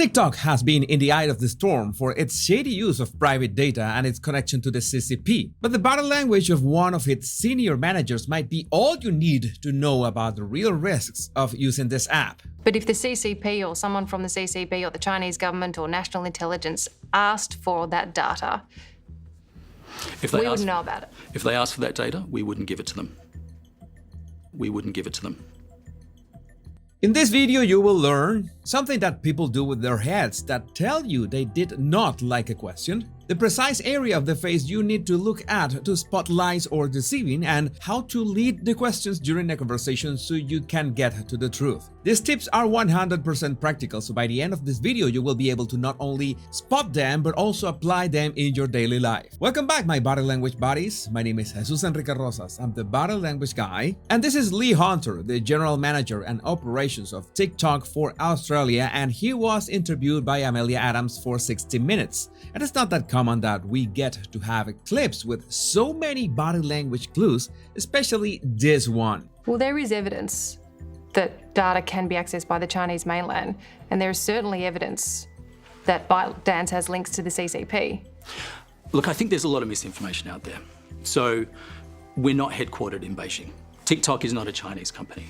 TikTok has been in the eye of the storm for its shady use of private data and its connection to the CCP. But the body language of one of its senior managers might be all you need to know about the real risks of using this app. But if the CCP or someone from the CCP or the Chinese government or national intelligence asked for that data, we wouldn't know about it. If they asked for that data, we wouldn't give it to them. We wouldn't give it to them. In this video, you will learn something that people do with their heads that tell you they did not like a question, the precise area of the face you need to look at to spot lies or deceiving, and how to lead the questions during a conversation so you can get to the truth. These tips are 100% practical, so by the end of this video, you will be able to not only spot them, but also apply them in your daily life. Welcome back, my body language buddies. My name is Jesus Enrique Rosas. I'm the body language guy. And this is Lee Hunter, the general manager and operations of TikTok for Australia, and he was interviewed by Amelia Adams for 60 Minutes. And it's not that common that we get to have clips with so many body language clues, especially this one. Well, there is evidence that data can be accessed by the Chinese mainland, and there is certainly evidence that ByteDance has links to the CCP. Look, I think there's a lot of misinformation out there. So we're not headquartered in Beijing. TikTok is not a Chinese company.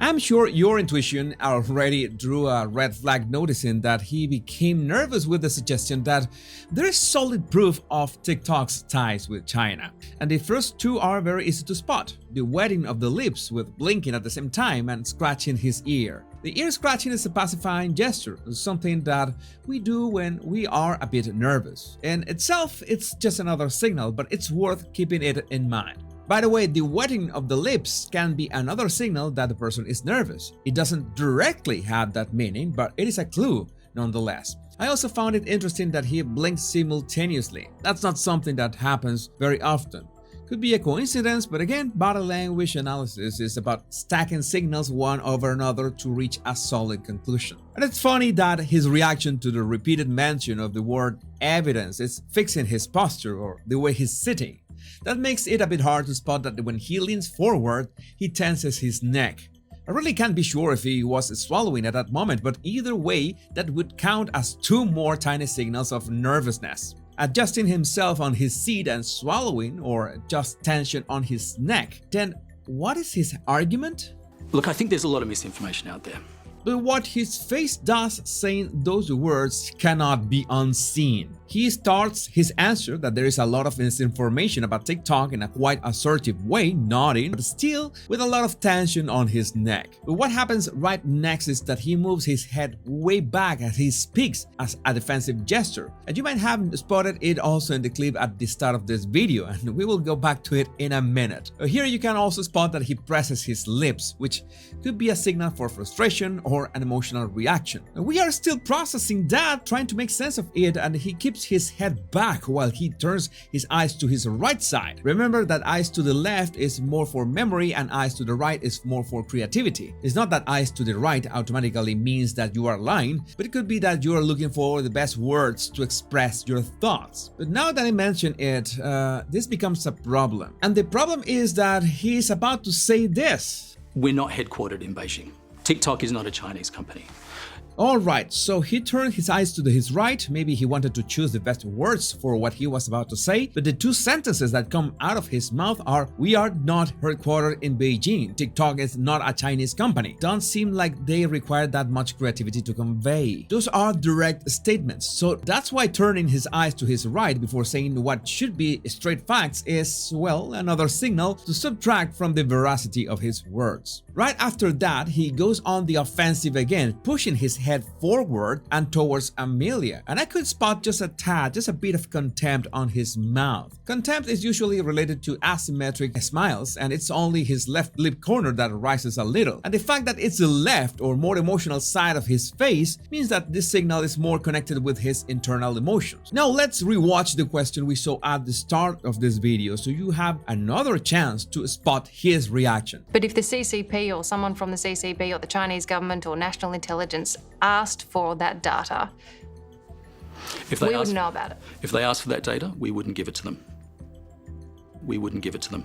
I'm sure your intuition already drew a red flag, noticing that he became nervous with the suggestion that there is solid proof of TikTok's ties with China. And the first two are very easy to spot: the wetting of the lips with blinking at the same time and scratching his ear. The ear scratching is a pacifying gesture, something that we do when we are a bit nervous. In itself, it's just another signal, but it's worth keeping it in mind. By the way, the wetting of the lips can be another signal that the person is nervous. It doesn't directly have that meaning, but it is a clue nonetheless. I also found it interesting that he blinked simultaneously. That's not something that happens very often. Could be a coincidence, but again, body language analysis is about stacking signals one over another to reach a solid conclusion. And it's funny that his reaction to the repeated mention of the word evidence is fixing his posture or the way he's sitting. That makes it a bit hard to spot that when he leans forward, he tenses his neck. I really can't be sure if he was swallowing at that moment, but either way, that would count as two more tiny signals of nervousness. Adjusting himself on his seat and swallowing, or just tension on his neck. Then what is his argument? Look, I think there's a lot of misinformation out there. But what his face does saying those words cannot be unseen. He starts his answer that there is a lot of misinformation about TikTok in a quite assertive way, nodding, but still with a lot of tension on his neck. But what happens right next is that he moves his head way back as he speaks as a defensive gesture. And you might have spotted it also in the clip at the start of this video, and we will go back to it in a minute. Here you can also spot that he presses his lips, which could be a signal for frustration or an emotional reaction. And we are still processing that, trying to make sense of it, and he keeps his head back while he turns his eyes to his right side. Remember that eyes to the left is more for memory and eyes to the right is more for creativity. It's not that eyes to the right automatically means that you are lying, but it could be that you are looking for the best words to express your thoughts. But now that I mention it, this becomes a problem. And the problem is that he's about to say this. We're not headquartered in Beijing. TikTok is not a Chinese company. Alright, so he turned his eyes to his right. Maybe he wanted to choose the best words for what he was about to say, but the two sentences that come out of his mouth are, "We are not headquartered in Beijing. TikTok is not a Chinese company." Don't seem like they require that much creativity to convey. Those are direct statements, so that's why turning his eyes to his right before saying what should be straight facts is, well, another signal to subtract from the veracity of his words. Right after that, he goes on the offensive again, pushing his head forward and towards Amelia, and I could spot just a tad, just a bit of contempt on his mouth. Contempt is usually related to asymmetric smiles, and it's only his left lip corner that rises a little. And the fact that it's the left or more emotional side of his face means that this signal is more connected with his internal emotions. Now let's rewatch the question we saw at the start of this video so you have another chance to spot his reaction. But if the CCP or someone from the CCP or the Chinese government or national intelligence asked for that data, we wouldn't know about it. If they asked for that data, we wouldn't give it to them. We wouldn't give it to them.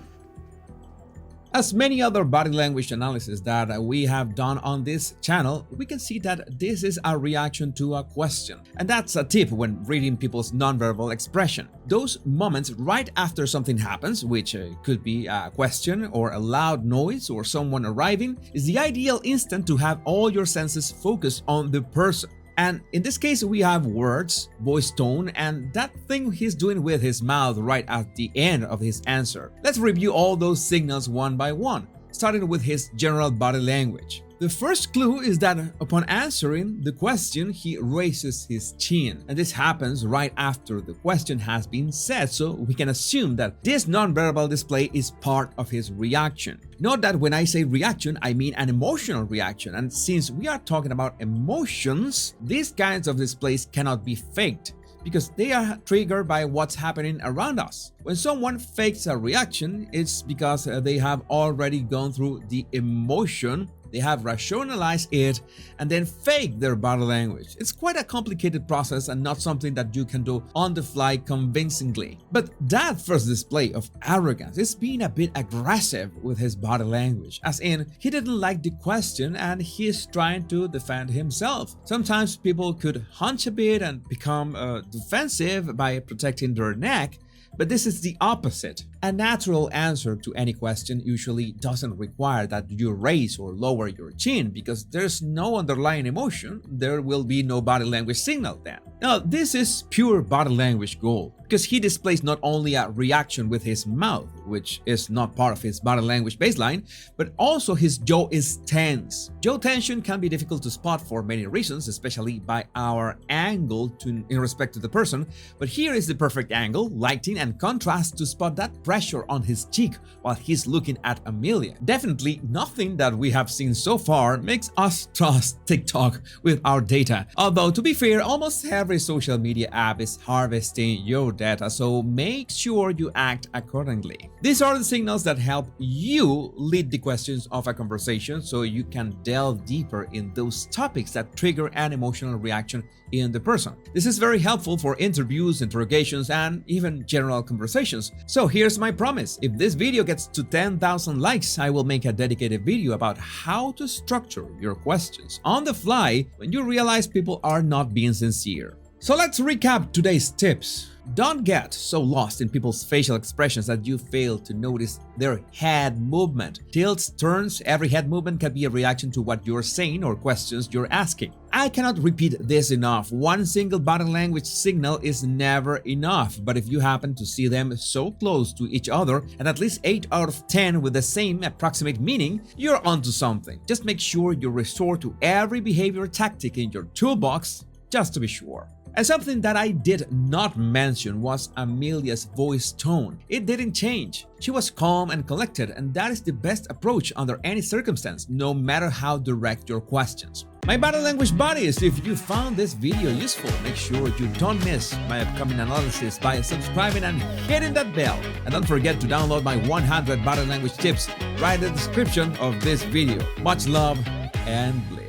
As many other body language analysis that we have done on this channel, we can see that this is a reaction to a question. And that's a tip when reading people's nonverbal expression. Those moments right after something happens, which could be a question or a loud noise or someone arriving, is the ideal instant to have all your senses focused on the person. And in this case, we have words, voice tone, and that thing he's doing with his mouth right at the end of his answer. Let's review all those signals one by one, starting with his general body language. The first clue is that upon answering the question, he raises his chin. And this happens right after the question has been said, so we can assume that this nonverbal display is part of his reaction. Note that when I say reaction, I mean an emotional reaction. And since we are talking about emotions, these kinds of displays cannot be faked, because they are triggered by what's happening around us. When someone fakes a reaction, it's because they have already gone through the emotion, they have rationalized it, and then fake their body language. It's quite a complicated process and not something that you can do on the fly convincingly. But that first display of arrogance is being a bit aggressive with his body language, as in, he didn't like the question and he's trying to defend himself. Sometimes people could hunch a bit and become defensive by protecting their neck, but this is the opposite. A natural answer to any question usually doesn't require that you raise or lower your chin, because there's no underlying emotion, there will be no body language signal then. Now, this is pure body language gold, because he displays not only a reaction with his mouth, which is not part of his body language baseline, but also his jaw is tense. Jaw tension can be difficult to spot for many reasons, especially by our angle in respect to the person, but here is the perfect angle, lighting and contrast to spot that pressure on his cheek while he's looking at Amelia. Definitely nothing that we have seen so far makes us trust TikTok with our data. Although, to be fair, almost every social media app is harvesting your data, so make sure you act accordingly. These are the signals that help you lead the questions of a conversation, so you can delve deeper in those topics that trigger an emotional reaction in the person. This is very helpful for interviews, interrogations, and even general conversations. So here's my promise. If this video gets to 10,000 likes, I will make a dedicated video about how to structure your questions on the fly when you realize people are not being sincere. So let's recap today's tips. Don't get so lost in people's facial expressions that you fail to notice their head movement. Tilts, turns, every head movement can be a reaction to what you're saying or questions you're asking. I cannot repeat this enough. One single body language signal is never enough, but if you happen to see them so close to each other and at least 8 out of 10 with the same approximate meaning, you're onto something. Just make sure you resort to every behavior tactic in your toolbox just to be sure. And something that I did not mention was Amelia's voice tone. It didn't change. She was calm and collected, and that is the best approach under any circumstance, no matter how direct your questions. My body language buddies, if you found this video useful, make sure you don't miss my upcoming analysis by subscribing and hitting that bell. And don't forget to download my 100 body language tips right in the description of this video. Much love and bliss.